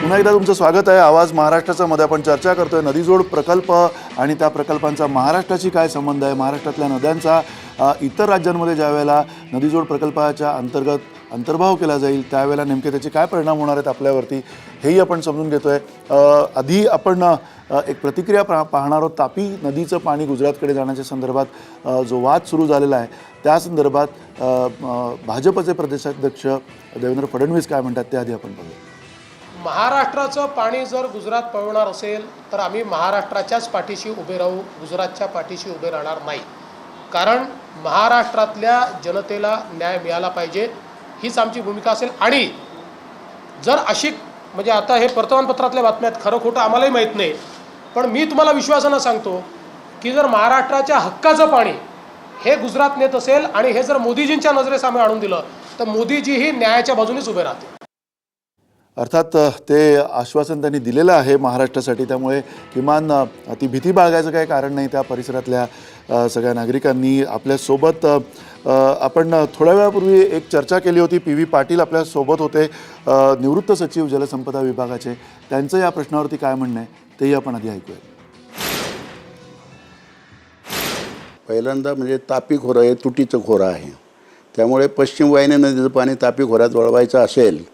पुन्हा एकदा तुमचं स्वागत आहे। आवाज महाराष्ट्राचा मध्ये आपण चर्चा करतोय नदीजोड प्रकल्प आणि त्या प्रकल्पांचा महाराष्ट्राशी काय संबंध आहे, महाराष्ट्रातल्या नद्यांचा इतर राज्यांमध्ये ज्यावेळेला नदीजोड प्रकल्पाच्या अंतर्गत अंतर्भाव केला जाईल त्यावेळेला नेमके त्याचे काय परिणाम होणार आहेत आपल्यावरती हेही आपण समजून घेतोय। आधी आपण एक प्रतिक्रिया पाहणार आहोत। तापी नदीचं पाणी गुजरातकडे जाण्याच्या संदर्भात जो वाद सुरू झालेला आहे त्या संदर्भात भाजपचे प्रदेशाध्यक्ष देवेंद्र फडणवीस काय म्हणतात ते आधी आपण बघूया। महाराष्ट्राचं पाणी जर गुजरात पळवणार असेल तर आम्ही महाराष्ट्राच्याच पाठीशी उभे राहू, गुजरातच्या पाठीशी उभे राहणार नाही। कारण महाराष्ट्रातल्या जनतेला न्याय मिळाला पाहिजे हीच आमची भूमिका असेल। आणि जर अशी म्हणजे आता हे वर्तमानपत्रातल्या बातम्यात खरं खोटं आम्हालाही माहीत नाही, पण मी तुम्हाला विश्वासानं सांगतो की जर महाराष्ट्राच्या हक्काचं पाणी हे गुजरात नेत असेल आणि हे जर मोदीजींच्या नजरेसमोर आणून दिलं तर मोदीजीही न्यायाच्या बाजूनेच उभे राहतील। अर्थात ते आश्वासन त्यांनी दिलेलं आहे महाराष्ट्रासाठी, त्यामुळे किमान ती भीती बाळगायचं काही कारण नाही। त्या परिसरातल्या सगळ्या नागरिकांनी आपल्यासोबत आपण थोड्या वेळापूर्वी एक चर्चा केली होती। पी व्ही पाटील आपल्यासोबत होते, निवृत्त सचिव जलसंपदा विभागाचे। त्यांचं या प्रश्नावरती काय म्हणणं आहे तेही आपण आधी ऐकूया। पहिल्यांदा म्हणजे तापी खोरं हे तुटीचं खोरं आहे, त्यामुळे पश्चिम वाहिनी नदीचं पाणी तापी खोऱ्यात वळवायचं असेल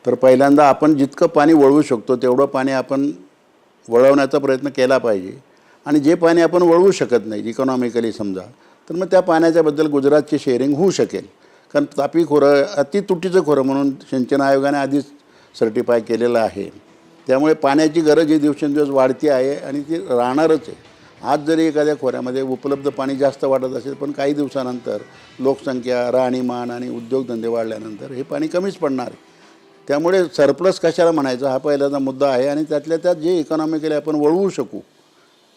तर पहिल्यांदा आपण जितकं पाणी वळवू शकतो तेवढं पाणी आपण वळवण्याचा प्रयत्न केला पाहिजे। आणि जे पाणी आपण वळवू शकत नाही इकॉनॉमिकली समजा, तर मग त्या पाण्याच्याबद्दल गुजरातची शेअरिंग होऊ शकेल। कारण तापी खोरं अति तुटीचं खोरं म्हणून सिंचन आयोगाने आधीच सर्टिफाय केलेलं आहे, त्यामुळे पाण्याची गरज ही दिवसेंदिवस वाढती आहे आणि ती राहणारच आहे। आज जरी एखाद्या खोऱ्यामध्ये उपलब्ध पाणी जास्त वाटत असेल पण काही दिवसानंतर लोकसंख्या, राहणीमान आणि उद्योगधंदे वाढल्यानंतर हे पाणी कमीच पडणार आहे। त्यामुळे सरप्लस कशाला म्हणायचं हा पहिल्याचा मुद्दा आहे। आणि त्यातल्या त्यात जे इकॉनॉमिकली आपण वळवू शकू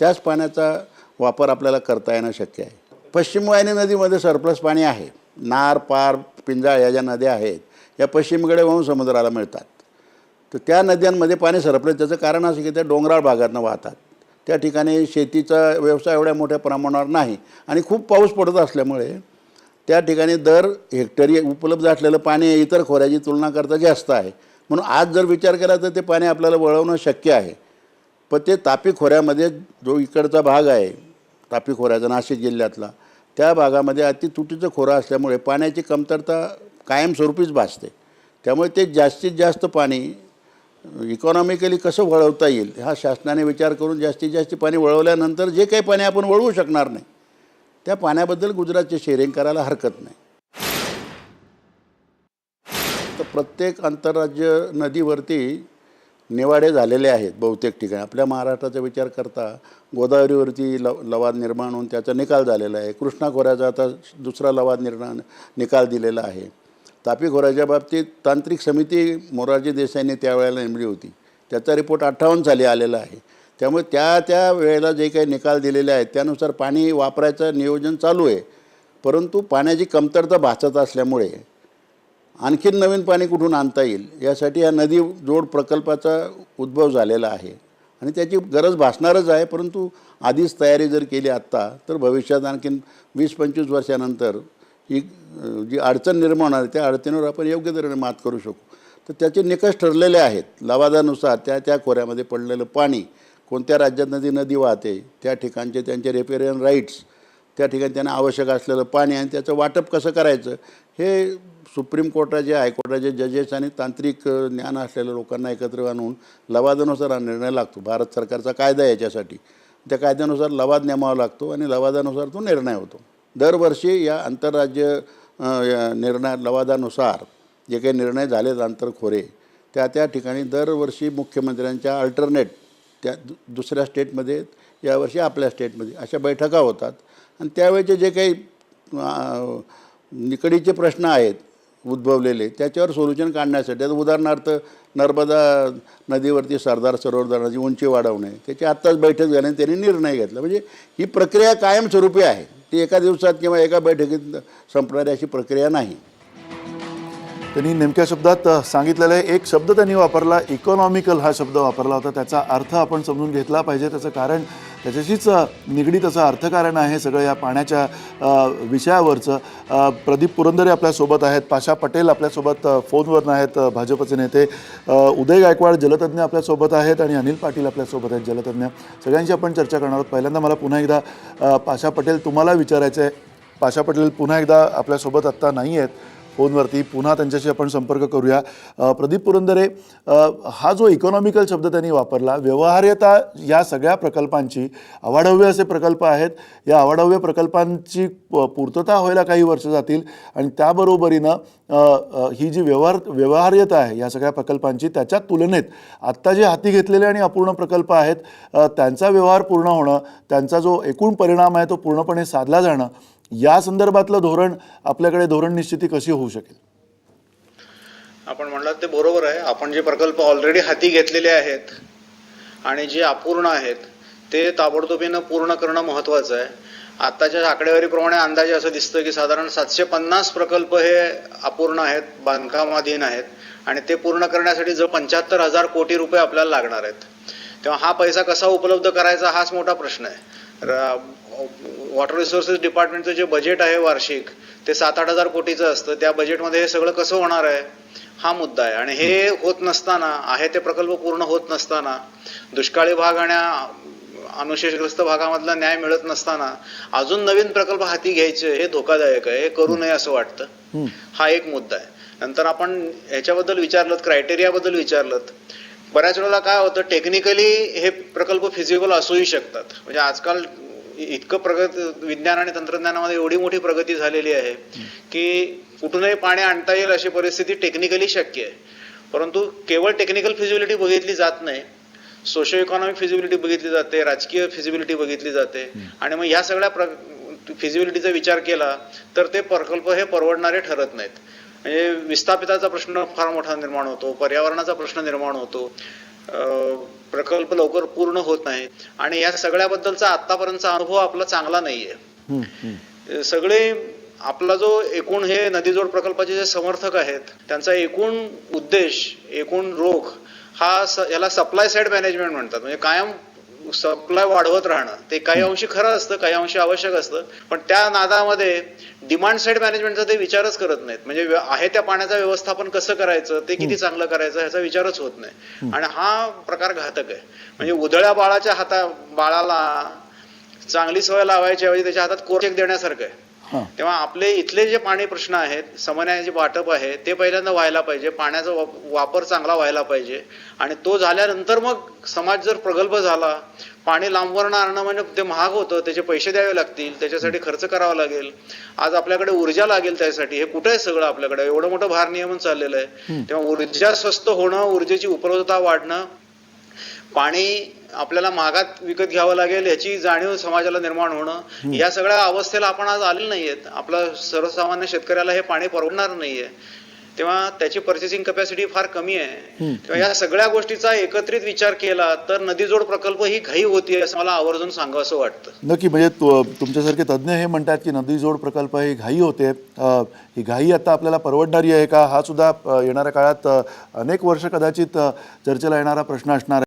त्याच पाण्याचा वापर आपल्याला करता येणं शक्य आहे। पश्चिम वाहिनी नदीमध्ये सरप्लस पाणी आहे। नार, पार, पिंजाळ या ज्या नद्या आहेत या पश्चिमेकडे वाहून समुद्राला मिळतात, तर त्या नद्यांमध्ये पाणी सरप्लस त्याचं कारण असं की त्या डोंगराळ भागातनं वाहतात। त्या ठिकाणी शेतीचा व्यवसाय एवढ्या मोठ्या प्रमाणावर नाही आणि खूप पाऊस पडत असल्यामुळे त्या ठिकाणी दर हेक्टरी उपलब्ध असलेलं पाणी इतर खोऱ्याची तुलना करता जास्त आहे। म्हणून आज जर विचार केला तर ते पाणी आपल्याला वळवणं शक्य आहे। पण ते तापी खोऱ्यामध्ये जो इकडचा भाग आहे तापी खोऱ्याचा नाशिक जिल्ह्यातला त्या भागामध्ये अति तुटीचं खोरं असल्यामुळे पाण्याची कमतरता कायमस्वरूपीच भासते। त्यामुळे ते जास्तीत जास्त पाणी इकॉनॉमिकली कसं वळवता येईल हा शासनाने विचार करून जास्तीत जास्त पाणी वळवल्यानंतर जे काही पाणी आपण वळवू शकणार नाही त्या पाण्याबद्दल गुजरातचे शेअरिंग करायला हरकत नाही। तर प्रत्येक आंतरराज्य नदीवरती निवाडे झालेले आहेत बहुतेक ठिकाणी। आपल्या महाराष्ट्राचा विचार करता गोदावरीवरती लवाद निर्माण होऊन त्याचा निकाल झालेला आहे। कृष्णा खोऱ्याचा आता दुसरा लवाद निकाल दिलेला आहे। तापी खोऱ्याच्या बाबतीत तांत्रिक समिती मोरारजी देसाईंनी त्यावेळेला नेमली होती, त्याचा रिपोर्ट 58 साली आलेला आहे। त्यामुळे त्या वेळेला जे काही निकाल दिलेले आहेत त्यानुसार पाणी वापरायचं नियोजन चालू आहे, परंतु पाण्याची कमतरता भासत असल्यामुळे आणखीन नवीन पाणी कुठून आणता येईल यासाठी या नदी जोड प्रकल्पाचा उद्भव झालेला आहे आणि त्याची गरज भासणारच आहे। परंतु आधीच तयारी जर केली आत्ता तर भविष्यात आणखीन 20-25 वर्षानंतर ही जी अडचण निर्माण आहे त्या अडचणीवर आपण योग्य तऱ्हेने मात करू शकू। तर त्याचे निकष ठरलेले आहेत। लवादानुसार त्या खोऱ्यामध्ये पडलेलं पाणी कोणत्या राज्यात नदी वाहते त्या ठिकाणचे त्यांचे रेपेरियन राईट्स, त्या ठिकाणी त्यांना आवश्यक असलेलं पाणी आणि त्याचं वाटप कसं करायचं हे सुप्रीम कोर्टाचे, हायकोर्टाचे जजेस आणि तांत्रिक ज्ञान असलेल्या लोकांना एकत्र आणून लवादानुसार हा निर्णय लागतो। भारत सरकारचा कायदा याच्यासाठी, त्या कायद्यानुसार लवाद नेमावा लागतो आणि लवादानुसार तो निर्णय होतो। दरवर्षी या आंतरराज्य लवादानुसार जे काही निर्णय झालेत आंतरखोरे त्या ठिकाणी दरवर्षी मुख्यमंत्र्यांच्या अल्टरनेट त्या दुसऱ्या स्टेटमध्ये यावर्षी आपल्या स्टेटमध्ये अशा बैठका होतात आणि त्यावेळेचे जे काही निकडीचे प्रश्न आहेत उद्भवलेले त्याच्यावर सोल्युशन काढण्यासाठी, आता उदाहरणार्थ नर्मदा नदीवरती सरदार सरोवर धरणाची उंची वाढवणे त्याची आत्ताच बैठक झाल्याने त्यांनी निर्णय घेतला। म्हणजे ही प्रक्रिया कायमस्वरूपी आहे, ती एका दिवसात किंवा एका बैठकीत संपणारी अशी प्रक्रिया नाही। त्यांनी नेमक्या शब्दात सांगितलेलं आहे. एक शब्द त्यांनी वापरला, इकॉनॉमिकल हा शब्द वापरला होता. त्याचा अर्थ आपण समजून घेतला पाहिजे. त्याचं कारण त्याच्याशीच निगडीत असं अर्थकारण आहे सगळं या पाण्याच्या विषयावरचं. प्रदीप पुरंदरे आपल्यासोबत आहेत, पाशा पटेल आपल्यासोबत फोनवर आहेत, भाजपचे नेते, उदय गायकवाड जलतज्ञ आपल्यासोबत आहेत आणि अनिल पाटील आपल्यासोबत आहेत जलतज्ञ. सगळ्यांशी आपण चर्चा करणार आहोत. पहिल्यांदा मला पुन्हा एकदा पाशा पटेल तुम्हाला विचारायचं आहे. पाशा पटेल पुन्हा एकदा आपल्यासोबत आत्ता नाही आहेत फोनवरती, पुन्हा त्यांच्याशी आपण संपर्क करूया. प्रदीप पुरंदरे, हा जो इकॉनॉमिकल शब्द त्यांनी वापरला, व्यवहार्यता या सगळ्या प्रकल्पांची, अवाढव्य असे प्रकल्प आहेत, या अवाढव्य प्रकल्पांची पूर्तता व्हायला काही वर्ष जातील आणि त्याबरोबरीनं ही जी व्यवहार्यता आहे या सगळ्या प्रकल्पांची, त्याच्या तुलनेत आत्ता जे हाती घेतलेले आणि अपूर्ण प्रकल्प आहेत त्यांचा व्यवहार पूर्ण होणं, त्यांचा जो एकूण परिणाम आहे तो पूर्णपणे साधला जाणं, या संदर्भातलं धोरण, आपल्याकडे धोरण निश्चिती कशी होऊ शकेल? आपण म्हणलात ते बरोबर आहे. आपण जे प्रकल्प ऑलरेडी हाती घेतलेले आहेत आणि जे अपूर्ण आहेत ते ताबडतोबीनं पूर्ण करणं महत्त्वाचं आहे. आत्ताच्या आकडेवारीप्रमाणे अंदाजे असं दिसतं की साधारण 750 प्रकल्प हे अपूर्ण आहेत, बांधकामाधीन आहेत आणि ते पूर्ण करण्यासाठी जर 75,000 कोटी रुपये आपल्याला लागणार आहेत. तेव्हा हा पैसा कसा उपलब्ध करायचा हाच मोठा प्रश्न आहे. वॉटर रिसोर्सेस डिपार्टमेंटचं जे बजेट आहे वार्षिक ते 7-8 हजार कोटीचं असतं. त्या बजेटमध्ये हे सगळं कसं होणार आहे हा मुद्दा आहे. आणि हे होत नसताना, आहे ते प्रकल्प पूर्ण होत नसताना, दुष्काळी भाग आणि अनुशेषग्रस्त भागामधला न्याय मिळत नसताना अजून नवीन प्रकल्प हाती घ्यायचे हे धोकादायक आहे. हे करू नये असं वाटतं. हा एक मुद्दा आहे. नंतर आपण ह्याच्याबद्दल विचारलं, क्रायटेरियाबद्दल विचारलं. बऱ्याच वेळेला काय होतं, टेक्निकली हे प्रकल्प फिजिबल असूही शकतात. म्हणजे आजकाल इतकं विज्ञान आणि तंत्रज्ञानामध्ये एवढी मोठी प्रगती झालेली आहे की कुठूनही पाणी आणता येईल अशी परिस्थिती टेक्निकली शक्य आहे. परंतु केवळ टेक्निकल फिजिबिलिटी बघितली जात नाही, सोशो इकॉनॉमिक फिजिबिलिटी बघितली जाते, राजकीय फिजिबिलिटी बघितली जाते. आणि मग ह्या सगळ्या फिजिबिलिटीचा विचार केला तर ते प्रकल्प हे परवडणारे ठरत नाहीत. म्हणजे विस्थापिताचा प्रश्न फार मोठा निर्माण होतो, पर्यावरणाचा प्रश्न निर्माण होतो, प्रकल्प लवकर पूर्ण होत नाही आणि या सगळ्याबद्दलचा आतापर्यंतचा अनुभव आपला चांगला नाहीये. सगळे आपला जो एकूण हे नदीजोड प्रकल्पाचे जे समर्थक आहेत त्यांचा एकूण उद्देश, एकूण रोख हा याला सप्लाय साइड मॅनेजमेंट म्हणतात. म्हणजे कायम सप्लाय वाढवत राहणं. ते काही अंशी खरं असतं, काही अंशी आवश्यक असतं, पण त्या नादामध्ये डिमांड साइड मॅनेजमेंटचा ते विचारच करत नाहीत. म्हणजे आहे त्या पाण्याचं व्यवस्थापन कसं करायचं, ते किती चांगलं करायचं ह्याचा विचारच होत नाही. आणि हा प्रकार घातक आहे. म्हणजे उधळ्या बाळाला चांगली सवय लावायची ऐवजी त्याच्या हातात कोरचेक देण्यासारखं आहे. तेव्हा आपले इथले जे पाणी प्रश्न आहेत, समन्वयाचे वाटप आहे ते पहिल्यांदा व्हायला पाहिजे. पाण्याचा वापर चांगला व्हायला पाहिजे आणि तो झाल्यानंतर मग समाज जर प्रगल्भ झाला, पाणी लांबवरनं आणणं म्हणजे ते महाग होतं, त्याचे पैसे द्यावे लागतील, त्याच्यासाठी खर्च करावा लागेल. आज आपल्याकडे ऊर्जा लागेल त्यासाठी. हे कुठे आहे सगळं आपल्याकडे? एवढं मोठं भारनियमन चाललेलं आहे. तेव्हा ऊर्जा स्वस्त होणं, ऊर्जेची उपलब्धता वाढणं, पाणी आपल्याला महागात विकत घ्यावं लागेल याची जाणीव समाजाला निर्माण होणं, या सगळ्या अवस्थेला आपण आज आलेलो नाहीयेत. आपला सर्वसामान्य शेतकऱ्याला हे पाणी परवडणार नाहीये. तेव्हा त्याची पर्चेसिंग कॅपॅसिटी फार कमी आहे. तेव्हा या सगळ्या गोष्टीचा एकत्रित विचार केला तर नदीजोड प्रकल्प ही घाई होती असं मला आवर्जून सांगावं असं वाटतं. नक्की. म्हणजे तुमच्यासारखे तज्ज्ञ हे म्हणतात की नदीजोड प्रकल्प ही घाई होते. ही घाई आता आपल्याला परवडणारी आहे का, हा सुद्धा येणाऱ्या काळात अनेक वर्ष कदाचित चर्चेला येणारा प्रश्न असणार आहे.